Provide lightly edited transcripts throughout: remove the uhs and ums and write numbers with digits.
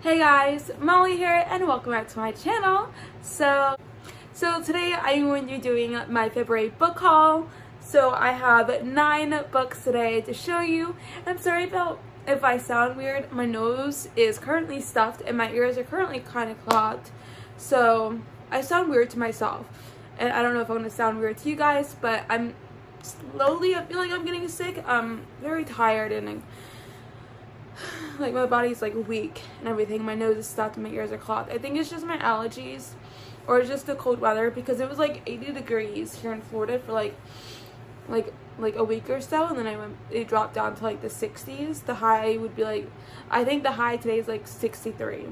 Hey guys, Molly here and welcome back to my channel. So today I'm going to be doing my February book haul. So I have 9 books today to show you. I'm sorry about if I sound weird. My nose is currently stuffed and my ears are currently kind of clogged. So I sound weird to myself. And I don't know if I'm going to sound weird to you guys, but I feel like I'm getting sick. I'm very tired and like my body's like weak and everything. My nose is stuffed and my ears are clogged. I think it's just my allergies or just the cold weather, because it was like 80 degrees here in Florida for like a week or so, and then it dropped down to like the 60s. The high would be like, I think the high today is like 63.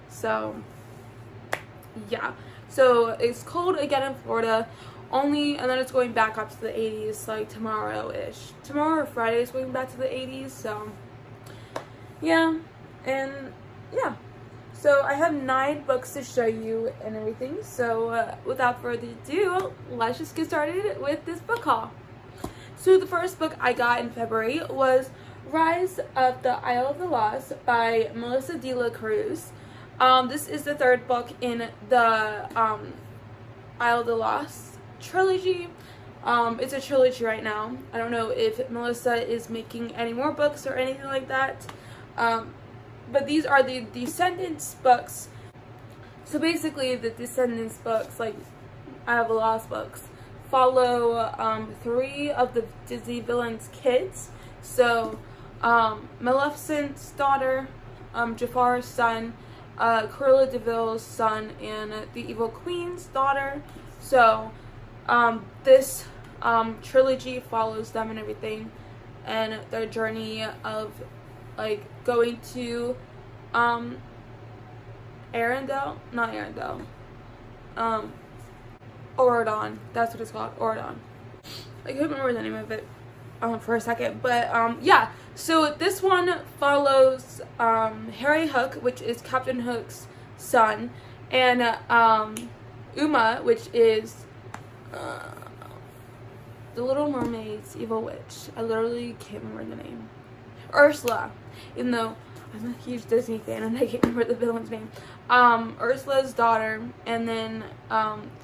So yeah, so it's cold again in Florida and then it's going back up to the 80s like tomorrow-ish. Tomorrow or Friday is going back to the 80s, so yeah. So I have 9 books to show you and everything. So without further ado, let's just get started with this book haul. So the first book I got in February was Rise of the Isle of the Lost by Melissa De La Cruz. This is the 3rd book in the Isle of the Lost trilogy. It's a trilogy right now. I don't know if Melissa is making any more books or anything like that. But these are the Descendants books. So basically the Descendants books, like Isle of the Lost books, follow 3 of the Disney villains' kids. So Maleficent's daughter, Jafar's son, Cruella de Vil's son, and the Evil Queen's daughter. So this trilogy follows them and everything, and their journey of like going to Auradon. That's what it's called, Auradon. I couldn't remember the name of it for a second, but yeah. So this one follows Harry Hook, which is Captain Hook's son, and Uma, which is the Little Mermaid's evil witch. I literally can't remember the name. Ursula, even though I'm a huge Disney fan and I can't remember the villain's name. Ursula's daughter, and then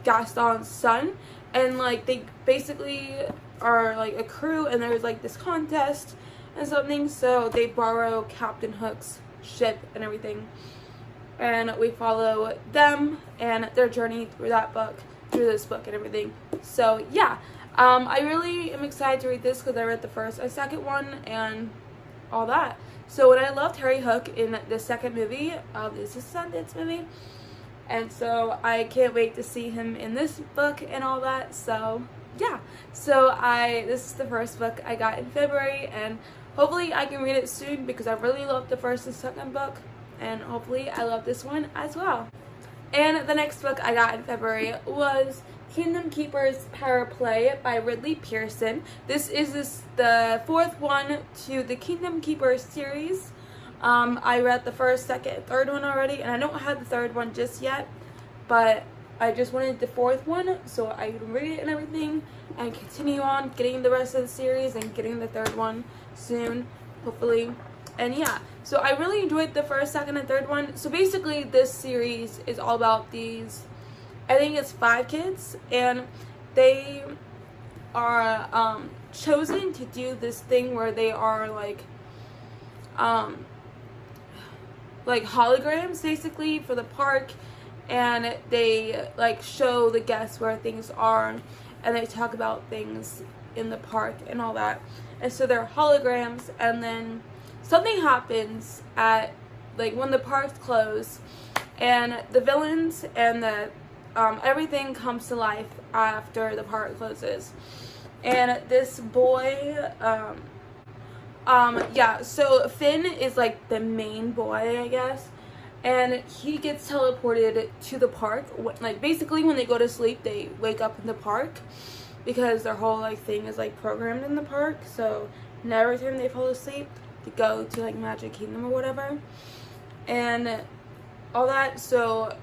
Gaston's son, and like they basically are like a crew, and there's like this contest and something, so they borrow Captain Hook's ship and everything, and we follow them and their journey through this book and everything. So yeah, I really am excited to read this because I read the first and second one and all that. So when I loved Harry Hook in the second movie of this Descendants movie, and so I can't wait to see him in this book and all that. So yeah, so this is the first book I got in February, and hopefully I can read it soon because I really loved the first and second book, and hopefully I love this one as well. And the next book I got in February was Kingdom Keepers Power Play by Ridley Pearson. This is the 4th one to the Kingdom Keepers series. I read the 1st, 2nd, 3rd one already, and I don't have the 3rd one just yet, but I just wanted the 4th one so I can read it and everything and continue on getting the rest of the series and getting the 3rd one soon, hopefully. And yeah, so I really enjoyed the 1st, 2nd, and 3rd one. So basically this series is all about these, I think it's 5 kids, and they are chosen to do this thing where they are like holograms basically for the park, and they like show the guests where things are, and they talk about things in the park and all that. And so they're holograms, and then something happens at like when the parks close, and the villains and the everything comes to life after the park closes. And this boy, yeah, so Finn is like the main boy, I guess, and he gets teleported to the park. Like basically when they go to sleep, they wake up in the park because their whole like thing is like programmed in the park. So every time they fall asleep, they go to like Magic Kingdom or whatever and all that. So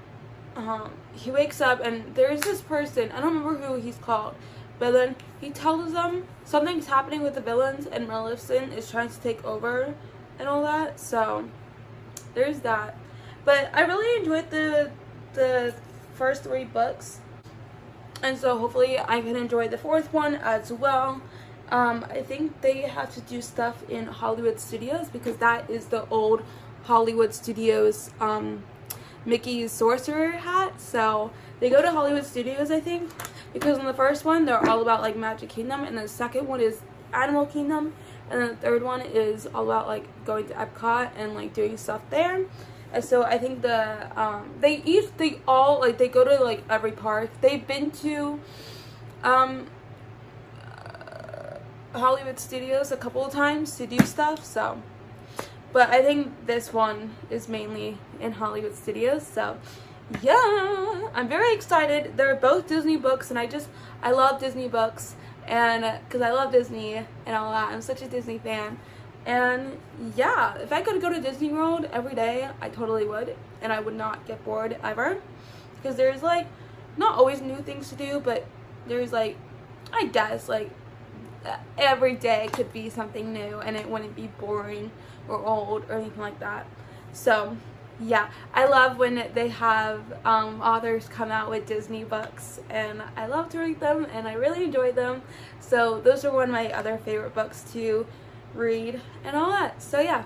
he wakes up and there's this person, I don't remember who he's called, but then he tells them something's happening with the villains and Maleficent is trying to take over and all that. So there's that. But I really enjoyed the first 3 books, and so hopefully I can enjoy the 4th one as well. I think they have to do stuff in Hollywood Studios, because that is the old Hollywood Studios Mickey's sorcerer hat. So they go to Hollywood Studios, I think, because in the first one they're all about like Magic Kingdom, and the second one is Animal Kingdom, and the third one is all about like going to Epcot and like doing stuff there. And so I think they all like, they go to like every park. They've been to Hollywood Studios a couple of times to do stuff, so, but I think this one is mainly in Hollywood Studios. So yeah, I'm very excited. They're both Disney books, and I love Disney books, and because I love Disney and all that. I'm such a Disney fan. And yeah, if I could go to Disney World every day, I totally would, and I would not get bored ever, because there's like not always new things to do, but there's like, I guess like every day could be something new, and it wouldn't be boring or old or anything like that. So yeah, I love when they have authors come out with Disney books, and I love to read them, and I really enjoy them. So those are one of my other favorite books to read and all that. So yeah.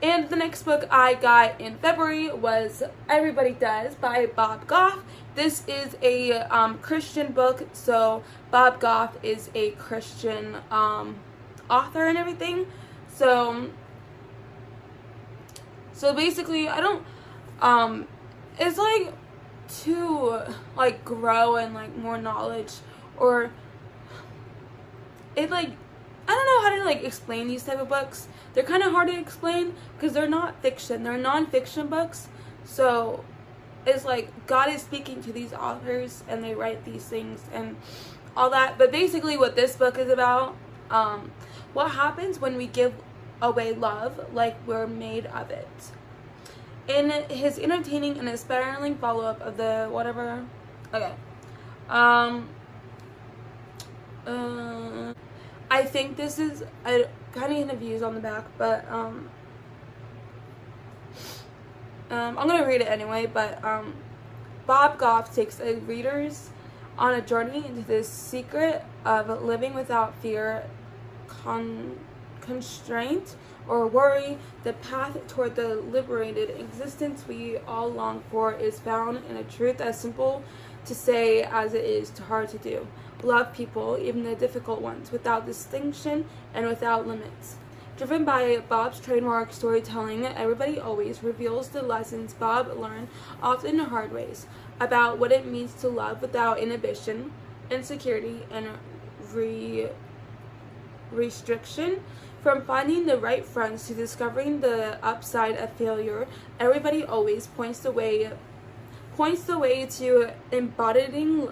And the next book I got in February was Everybody Does by Bob Goff. This is a Christian book, so Bob Goff is a Christian author and everything. So basically, I don't it's like to like grow and like more knowledge, or it like, I don't know how to like explain these type of books. They're kind of hard to explain because they're not fiction. They're non-fiction books. So it's like God is speaking to these authors, and they write these things and all that. But basically what this book is about, what happens when we give away love like we're made of it. In his entertaining and inspiring follow-up of the whatever, okay, I think this is, I kind of interviews on the back, but I'm gonna read it anyway. But Bob Goff takes readers on a journey into the secret of living without fear, constraint, or worry. The path toward the liberated existence we all long for is found in a truth as simple to say as it is hard to do. Love people, even the difficult ones, without distinction and without limits. Driven by Bob's trademark storytelling, Everybody Always reveals the lessons Bob learned, often in hard ways, about what it means to love without inhibition, insecurity, and restriction. From finding the right friends to discovering the upside of failure, Everybody Always points the way to embodying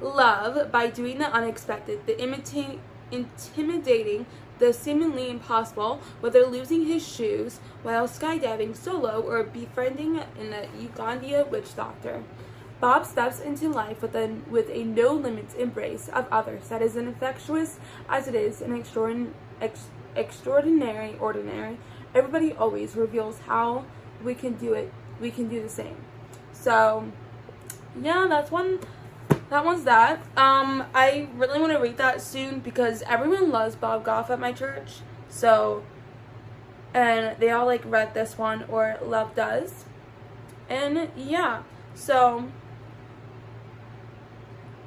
love by doing the unexpected, the intimidating, the seemingly impossible, whether losing his shoes while skydiving solo or befriending an Ugandan witch doctor. Bob steps into life with a no-limits embrace of others that is as infectious as it is an extraordinary ordinary. Everybody Always reveals how we can do it. We can do the same. So yeah, that one's that. I really want to read that soon because everyone loves Bob Goff at my church. So, and they all like read this one or Love Does. And yeah, so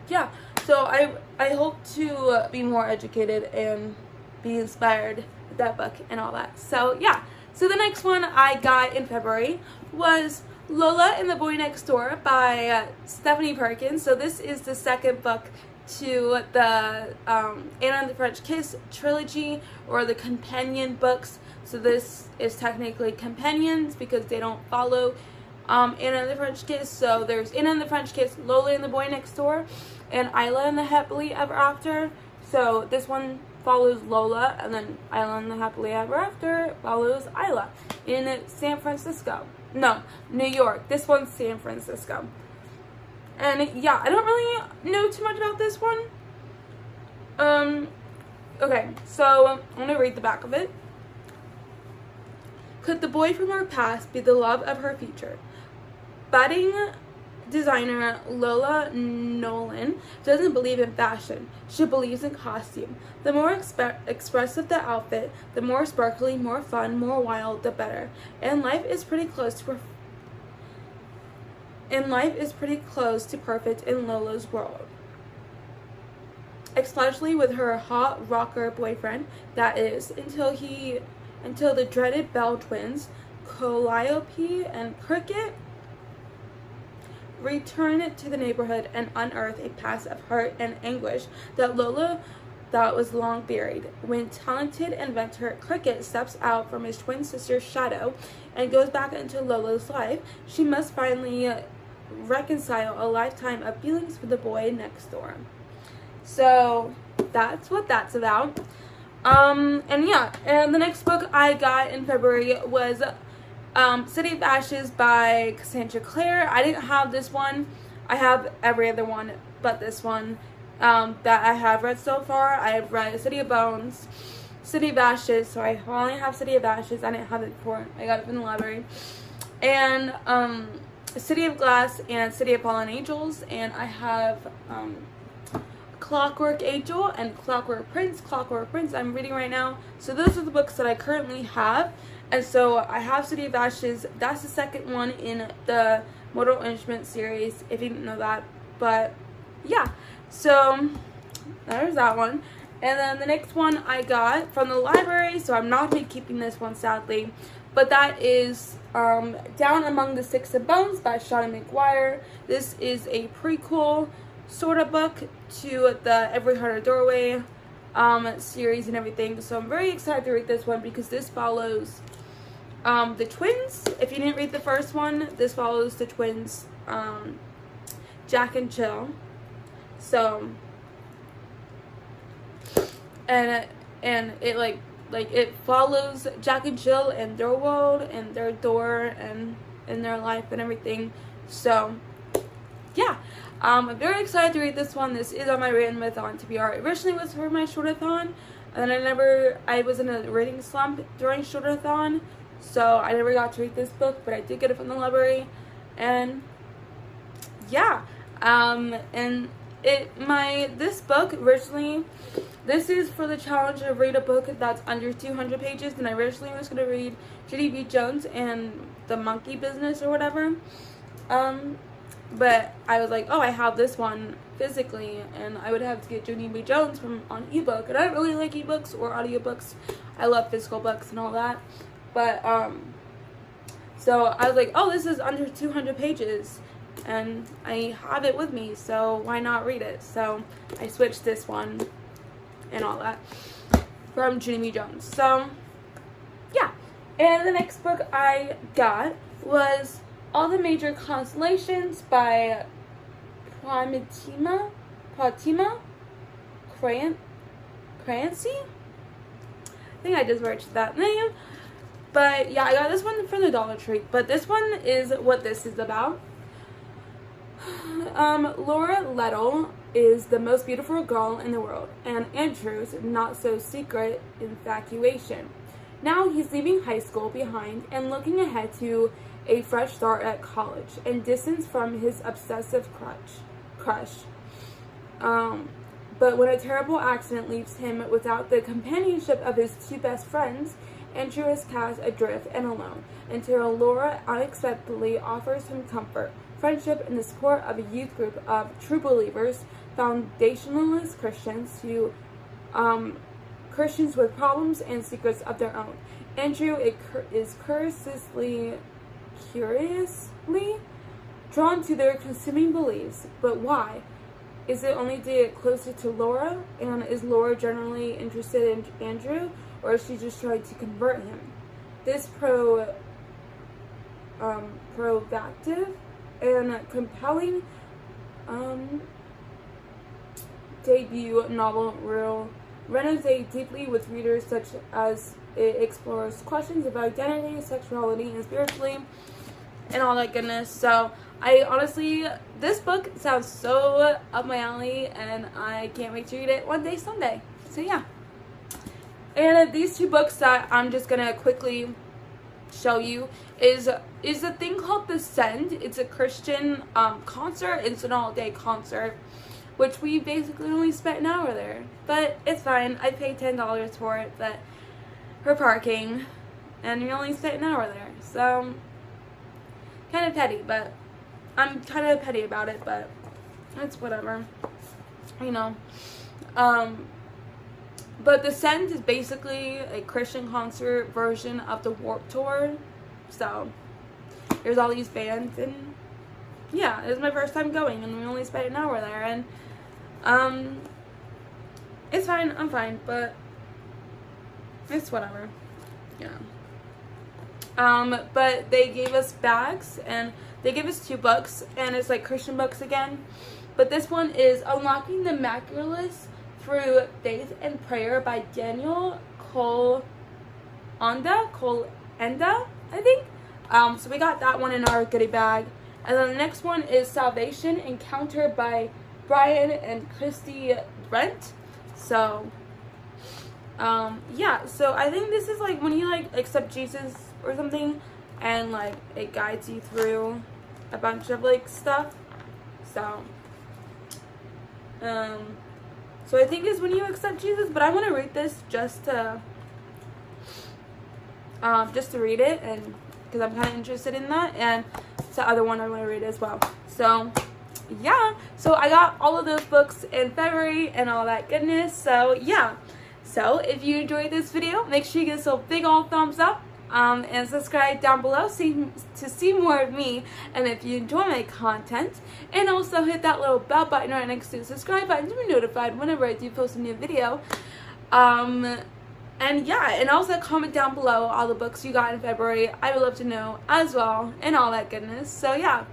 yeah, so I hope to be more educated and be inspired with that book and all that. So yeah, so the next one I got in February was Lola and the Boy Next Door by Stephanie Perkins. So this is the second book to the Anna and the French Kiss trilogy, or the companion books. So this is technically companions because they don't follow Anna and the French Kiss. So there's Anna and the French Kiss, Lola and the Boy Next Door, and Isla and the Happily Ever After. So this one follows Lola, and then Isla and the Happily Ever After follows Isla in San Francisco. No, New York. This one's San Francisco. And yeah, I don't really know too much about this one. Okay, so I'm gonna read the back of it. Could the boy from her past be the love of her future? Budding designer Lola Nolan doesn't believe in fashion. She believes in costume. The more expressive the outfit, the more sparkly, more fun, more wild, the better. And life is pretty close to perfect in Lola's world. Especially with her hot rocker boyfriend, that is, until the dreaded Bell twins, Calliope and Cricket, return to the neighborhood and unearth a past of hurt and anguish that Lola thought was long buried. When talented inventor Cricket steps out from his twin sister's shadow and goes back into Lola's life, she must finally reconcile a lifetime of feelings for the boy next door. So that's what that's about. And yeah, and the next book I got in February was City of Ashes by Cassandra Clare. I didn't have this one. I have every other one but this one that I have read so far. I have read City of Bones, City of Ashes, so I only have City of Ashes. I didn't have it before. I got it from the library. And City of Glass and City of Fallen Angels, and I have Clockwork Angel and Clockwork Prince. Clockwork Prince I'm reading right now. So those are the books that I currently have. And so I have City of Ashes. That's the second one in the Mortal Instruments series, if you didn't know that. But yeah, so there's that one. And then the next one I got from the library, so I'm not going to be keeping this one, sadly. But that is Down Among the Sticks and Bones by Shawnee McGuire. This is a prequel sort of book to the Every Heart a Doorway series and everything. So I'm very excited to read this one because this follows the twins. If you didn't read the first one, this follows the twins, Jack and Jill. So, and it like it follows Jack and Jill and their world and their door and in their life and everything. So yeah, I'm very excited to read this one. This is on my readathon TBR. It originally was for my shortathon, and then I was in a reading slump during shortathon, so I never got to read this book, but I did get it from the library. And yeah, and this book originally, this is for the challenge of read a book that's under 200 pages, and I originally was going to read Junie B. Jones and the Monkey Business or whatever, but I was like, oh, I have this one physically, and I would have to get Junie B. Jones on ebook, and I don't really like ebooks or audiobooks. I love physical books and all that, but so I was like, oh, this is under 200 pages, and I have it with me, so why not read it? So I switched this one and all that from Junie B. Jones. So yeah, and the next book I got was All the Major Constellations by Pratima Crancy. I think I just butchered that name. But yeah, I got this one from the Dollar Tree. But this one is what this is about. Laura Lettle is the most beautiful girl in the world, and Andrew's not-so-secret infatuation. Now he's leaving high school behind and looking ahead to a fresh start at college and distance from his obsessive crush. But when a terrible accident leaves him without the companionship of his two best friends, Andrew is cast adrift and alone until Laura unexpectedly offers him comfort, friendship, and the support of a youth group of true believers, foundationalist Christians Christians with problems and secrets of their own. Andrew is curiously drawn to their consuming beliefs, but why? Is it only to get closer to Laura? And is Laura generally interested in Andrew, or is she just trying to convert him? This provocative and compelling debut novel resonates deeply with readers, such as it explores questions of identity, sexuality, and spirituality, and all that goodness. So I honestly this book sounds so up my alley, and I can't wait to read it one day someday. So yeah. And these two books that I'm just gonna quickly show you is a thing called The Send. It's a Christian concert. It's an all-day concert, which we basically only spent an hour there, but it's fine. I paid $10 for it, but for parking, and we only spent an hour there, so kind of petty. But I'm kind of petty about it, but it's whatever, you know. But The Send is basically a Christian concert version of the Warped Tour. So there's all these bands, and yeah, it was my first time going, and we only spent an hour there, and it's fine, I'm fine, but it's whatever, yeah. But they gave us bags, and they gave us 2 books, and it's like Christian books again, but this one is Unlocking the Miraculous Through Faith and Prayer by Daniel Kolenda, I think. So we got that one in our goodie bag. And then the next one is Salvation Encounter by Brian and Christy Brent. So, yeah. So I think this is like when you like accept Jesus or something, and like it guides you through a bunch of like stuff. So, so I think it's when you accept Jesus, but I want to read this just to read it, and because I'm kind of interested in that, and it's the other one I want to read as well. So yeah, so I got all of those books in February and all that goodness. So yeah, so if you enjoyed this video, make sure you give us a big old thumbs up, and subscribe down below to see more of me, and if you enjoy my content, and also hit that little bell button right next to the subscribe button to be notified whenever I do post a new video. And yeah, and also comment down below all the books you got in February. I would love to know as well, and all that goodness. So yeah,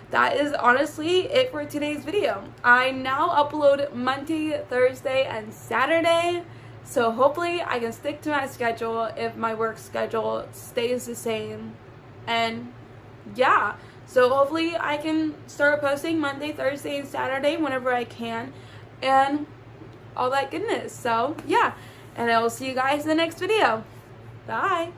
that is honestly it for today's video. I now upload Monday, Thursday, and Saturday. So hopefully I can stick to my schedule if my work schedule stays the same. And yeah, so hopefully I can start posting Monday, Thursday, and Saturday whenever I can, and all that goodness. So yeah, and I will see you guys in the next video. Bye.